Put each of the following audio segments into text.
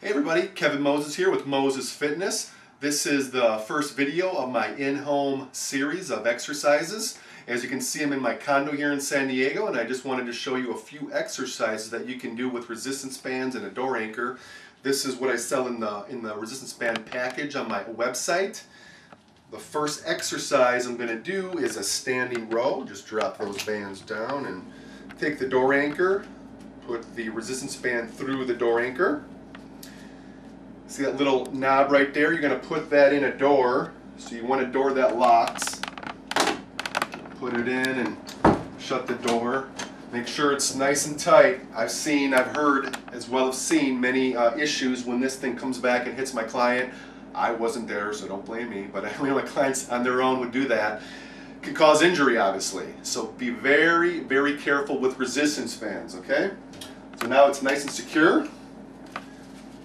Hey everybody, Kevin Moses here with Moses Fitness. This is the first video of my in-home series of exercises. As you can see, I'm in my condo here in San Diego, and I just wanted to show you a few exercises that you can do with resistance bands and a door anchor. This is what I sell in the resistance band package on my website. The first exercise I'm going to do is a standing row. Just drop those bands down and take the door anchor, put the resistance band through the door anchor. See that little knob right there? You're going to put that in a door. So you want a door that locks. Put it in and shut the door. Make sure it's nice and tight. I've heard, as well as seen many issues when this thing comes back and hits my client. I wasn't there, so don't blame me, but I know my clients on their own would do that. It could cause injury, obviously. So be very, very careful with resistance bands, okay? So now it's nice and secure.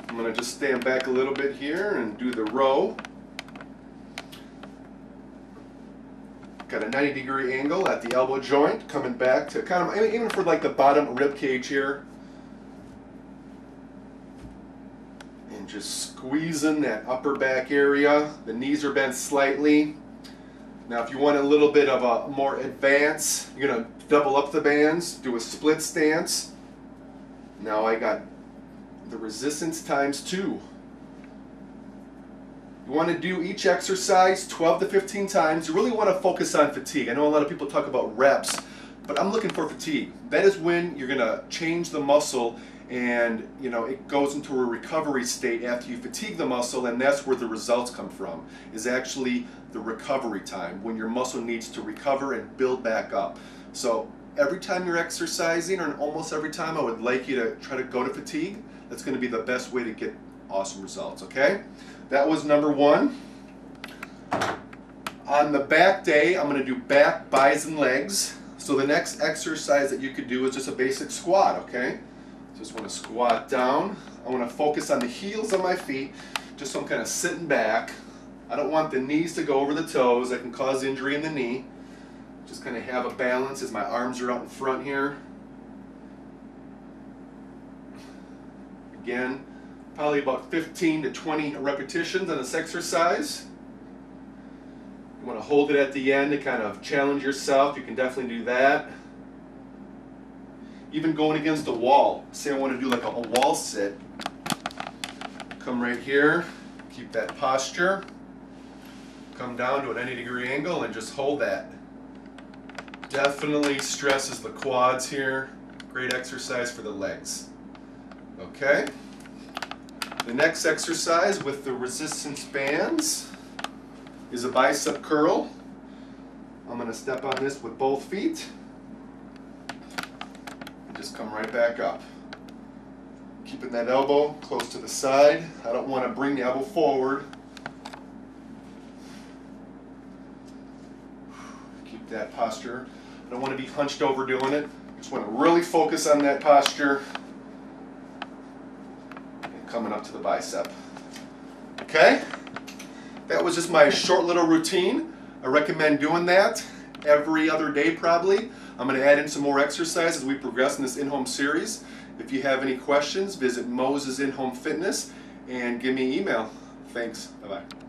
I'm going to just stand back a little bit here and do the row. Got a 90-degree angle at the elbow joint, coming back to kind of, even for like the bottom rib cage here. And just squeezing that upper back area. The knees are bent slightly. Now if you want a little bit of a more advanced, you're going to double up the bands, do a split stance. Now I got the resistance times 2. You want to do each exercise 12 to 15 times. You really want to focus on fatigue. I know a lot of people talk about reps, but I'm looking for fatigue. That is when you're going to change the muscle and it goes into a recovery state after you fatigue the muscle, and that's where the results come from, is actually the recovery time, when your muscle needs to recover and build back up. So every time you're exercising, or almost every time, I would like you to try to go to fatigue. That's going to be the best way to get awesome results, okay? That was number 1. On the back day, I'm going to do back, buys, and legs. So the next exercise that you could do is just a basic squat, okay? Just want to squat down. I want to focus on the heels of my feet, just so I'm kind of sitting back. I don't want the knees to go over the toes. That can cause injury in the knee. Just kind of have a balance as my arms are out in front here. Again, probably about 15 to 20 repetitions on this exercise. You want to hold it at the end to kind of challenge yourself. You can definitely do that. Even going against the wall. Say I want to do like a wall sit. Come right here, keep that posture. Come down to an 90-degree angle and just hold that. Definitely stresses the quads here. Great exercise for the legs. Okay. The next exercise with the resistance bands is a bicep curl. I'm going to step on this with both feet and just come right back up. Keeping that elbow close to the side. I don't want to bring the elbow forward. Keep that posture. I don't want to be hunched over doing it. I just want to really focus on that posture. Coming up to the bicep. Okay? That was just my short little routine. I recommend doing that every other day probably. I'm going to add in some more exercise as we progress in this in-home series. If you have any questions, visit Moses In-Home Fitness and give me an email. Thanks. Bye-bye.